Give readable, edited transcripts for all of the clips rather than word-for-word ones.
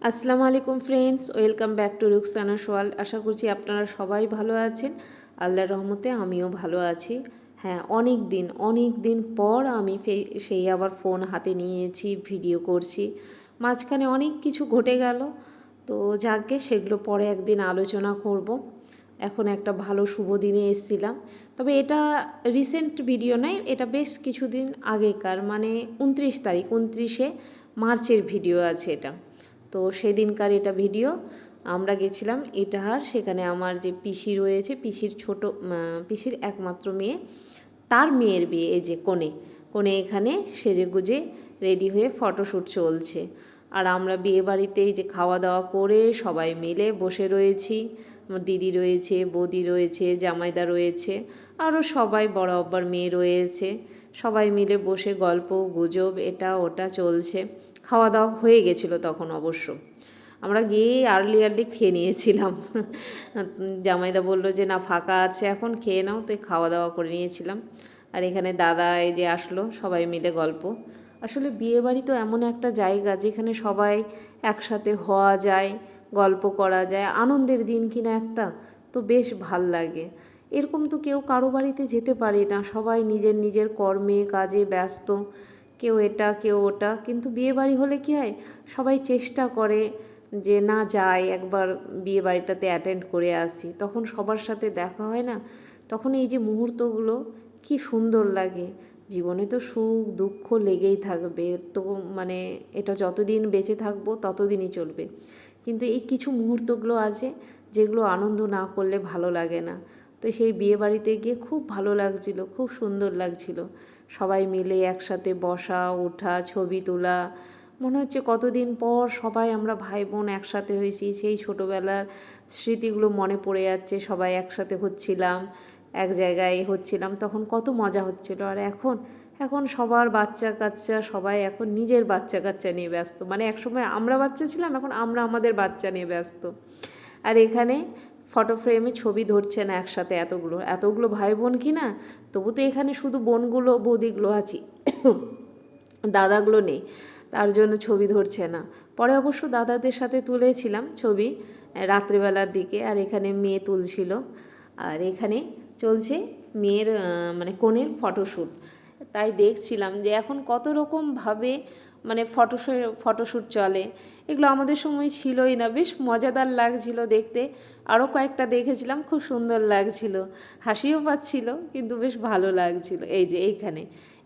আসসালামু আলাইকুম friends, welcome back to Ruksana's world. আশা করছি আপনারা সবাই ভালো আছেন। আল্লাহর রহমতে আমিও ভালো আছি। হ্যাঁ, অনেক দিন পর আমি সেই আবার ফোন হাতে নিয়েছি, ভিডিও করছি। মাঝখানে অনেক কিছু ঘটে গেল, তো যাকগে সেগুলো পরে একদিন আলোচনা করব। এখন একটা ভালো শুভ দিনে এসেছিলাম। তবে এটা রিসেন্ট ভিডিও নয়, এটা বেশ কিছুদিন আগেকার, মানে 29শে মার্চের ভিডিও আছে এটা। তো সেদিনকার এটা ভিডিও। আমরা গেছিলাম ইটাহার, সেখানে আমার যে পিসি রয়েছে, পিসির একমাত্র মেয়ে, তার মেয়ের বিয়ে। এই যে কোণে এখানে সেজে গুজে রেডি হয়ে ফটোশ্যুট চলছে। আর আমরা বিয়ে বাড়িতেই যে খাওয়া দাওয়া করে সবাই মিলে বসে রয়েছি। আমার দিদি রয়েছে, বৌদি রয়েছে, জামাইদা রয়েছে, আরও সবাই, বড় আব্বার মেয়ে রয়েছে। সবাই মিলে বসে গল্প গুজব এটা ওটা চলছে। খাওয়া দাওয়া হয়ে গেছিলো তখন অবশ্য। আমরা গিয়ে আর্লি খেয়ে নিয়েছিলাম। জামাইদা বলল যে না, ফাঁকা আছে এখন, খেয়ে নাও। তো খাওয়া দাওয়া করে নিয়েছিলাম। আর এখানে দাদা এই যে আসলো, সবাই মিলে গল্প। আসলে বিয়েবাড়ি তো এমন একটা জায়গা যেখানে সবাই একসাথে হওয়া যায়, গল্প করা যায়, আনন্দের দিন কিনা একটা, তো বেশ ভাল লাগে। এরকম তো কেউ কারো বাড়িতে যেতে পারে না, সবাই নিজের নিজের কর্মে কাজে ব্যস্ত, কেউ এটা কেউ ওটা। কিন্তু বিয়েবাড়ি হলে কী হয়, সবাই চেষ্টা করে যে না, যাই একবার বিয়ে বাড়িটাতে অ্যাটেন্ড করে আসি। তখন সবার সাথে দেখা হয় না, তখন এই যে মুহূর্তগুলো কি সুন্দর লাগে। জীবনে তো সুখ দুঃখ লেগেই থাকবে, তো মানে এটা যতদিন বেঁচে থাকবো ততদিনই চলবে। কিন্তু এই কিছু মুহূর্তগুলো আছে যেগুলো আনন্দ না করলে ভালো লাগে না। তো সেই বিয়ে বাড়িতে গিয়ে খুব ভালো লাগছিল, খুব সুন্দর লাগছিল। সবাই মিলে একসাথে বসা ওঠা, ছবি তোলা, মনে হচ্ছে কতদিন পর সবাই আমরা ভাই বোন একসাথে হয়েছি। সেই ছোটোবেলার স্মৃতিগুলো মনে পড়ে যাচ্ছে। সবাই একসাথে হচ্ছিলাম, এক জায়গায় হচ্ছিলাম, তখন কত মজা হচ্ছিলো। আর এখন সবার বাচ্চা কাচ্চা, সবাই এখন নিজের বাচ্চা কাচ্চা নিয়ে ব্যস্ত। মানে একসময় আমরা বাচ্চা ছিলাম, এখন আমরা আমাদের বাচ্চা নিয়ে ব্যস্ত। আর এখানে ফটো ফ্রেমে ছবি ধরছে না একসাথে এতগুলো ভাই বোন কি না, তবু তো এখানে শুধু বোনগুলো বৌদিগুলো আছি, দাদাগুলো নেই, তার জন্য ছবি ধরছে না। পরে অবশ্য দাদাদের সাথে তুলেছিলাম ছবি রাত্রিবেলার দিকে। আর এখানে মেয়ে তুলছিল। আর এখানে চলছে মেয়ের মানে কনের ফটোশ্যুট। তাই দেখছিলাম যে এখন কত রকমভাবে মানে ফটোশ্যুট চলে। এগুলো আমাদের সময় ছিলই না, বেশ মজাদার লাগছিল দেখতে। আরও কয়েকটা দেখেছিলাম, খুব সুন্দর লাগছিল, হাসিও পাচ্ছিল, কিন্তু বেশ ভালো লাগছিল। এই যে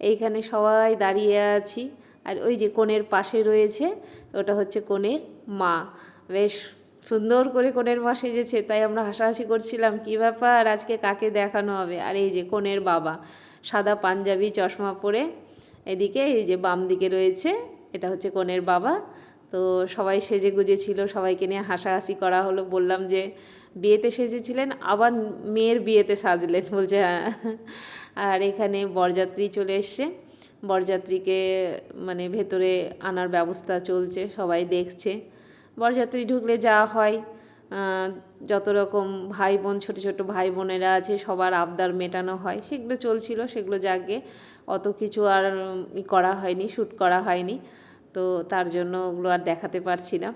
এইখানে সবাই দাঁড়িয়ে আছি। আর ওই যে কনের পাশে রয়েছে, ওটা হচ্ছে কনের মা। বেশ সুন্দর করে কনের মা সেজেছে, তাই আমরা হাসাহাসি করছিলাম কী ব্যাপার, আজকে কাকে দেখানো হবে। আর এই যে কনের বাবা, সাদা পাঞ্জাবি চশমা পরে, এদিকে এই যে বাম দিকে রয়েছে, এটা হচ্ছে কনের বাবা। তো সবাই সেজে গুজে ছিল, সবাইকে নিয়ে হাসাহাসি করা হলো। বললাম যে বিয়েতে সেজেছিলেন, আবার মেয়ের বিয়েতে সাজলেন, বলছে হ্যাঁ। আর এখানে বরযাত্রী চলে এসছে, বরযাত্রীকে মানে ভেতরে আনার ব্যবস্থা চলছে, সবাই দেখছে। বরযাত্রী ঢুকলে যা হয়, যত রকম ভাই বোন, ছোটো ছোটো ভাই বোনেরা আছে, সবার আবদার মেটানো হয়, সেগুলো চলছিল। সেগুলো যাকে অত কিছু আর করা হয়নি, শ্যুট করা হয়নি, তো তার জন্য ওগুলো আর দেখাতে পারছি না।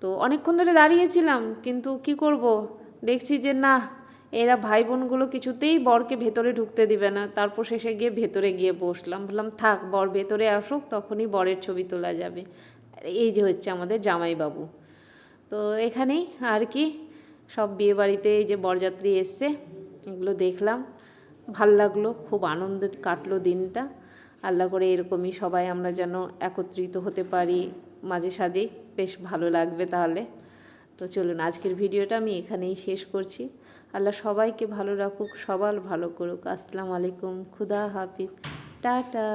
তো অনেকক্ষণ ধরে দাঁড়িয়েছিলাম, কিন্তু কি করব, দেখছি যে না, এরা ভাই বোনগুলো কিছুতেই বরকে ভেতরে ঢুকতে দিবে না। তারপর শেষে গিয়ে ভেতরে গিয়ে বসলাম, বললাম থাক, বর ভেতরে আসুক, তখনই বরের ছবি তোলা যাবে। এই যে হচ্ছে আমাদের জামাইবাবু। তো এখানেই আর কি, সব বিয়ে বাড়িতে এই যে বরযাত্রী এসছে, এগুলো দেখলাম, ভাল লাগলো, খুব আনন্দে কাটলো দিনটা। আল্লাহ করে এরকমই সবাই আমরা যেন একত্রিত হতে পারি মাঝে সাঝেই, বেশ ভালো লাগবে তাহলে। তো চলুন, আজকের ভিডিওটা আমি এখানেই শেষ করছি। আল্লাহ সবাইকে ভালো রাখুক, সবার ভালো করুক। আসসালামু আলাইকুম, খুদা হাফিজ, টাটা।